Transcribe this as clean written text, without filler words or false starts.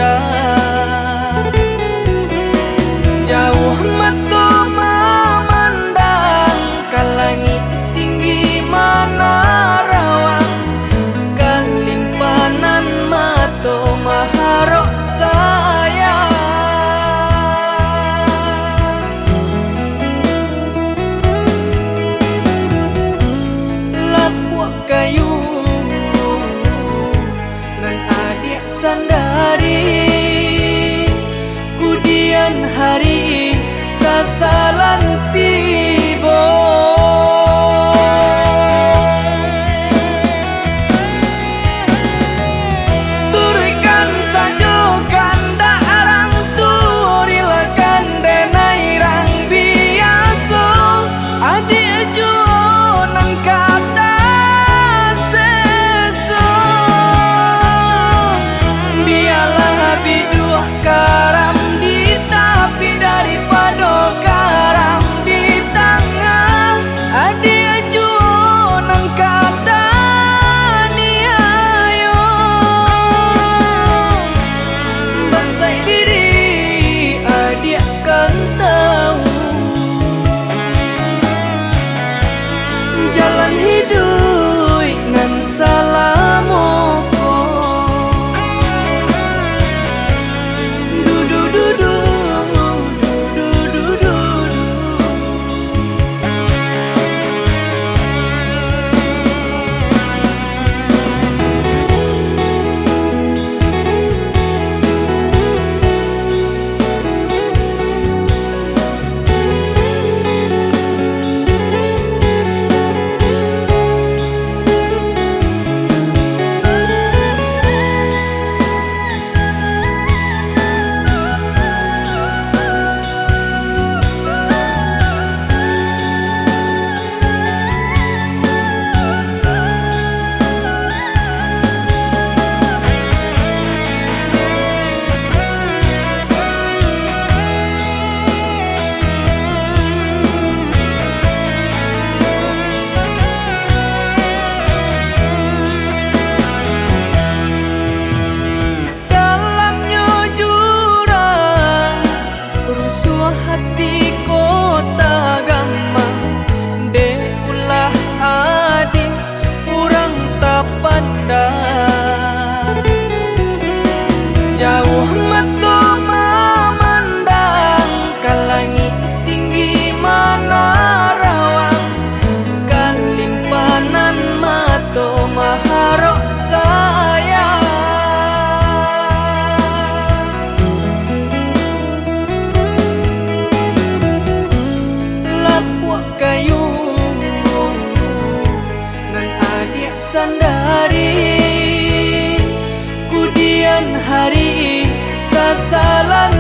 pandang. Jauh metu memandang ke langit tinggi mana rawang, kalimpanan mato maharok sayang. Lapuak kayu nan adik sandari, kudian hari sasalan tibo. Turikan sajokan darang turilakan denai rang biasa, adik juo nang kata seso. Biarlah biduah karam di tapi daripada karam di tangan, adik juo nang kata niayo. Bangsai diri adik kan tahu jalan hidup nan salamoko. Dudu dudu dudu dudu. Dalamnya jurang rusuh hati kota gampang, dek ulah adik kurang tak pandang. Jauh metu memandang ke langit tinggi mana rawang, kalimpanan mato maharok sayang. Lapuak kayu nan adik sandari, kudian hari sasalan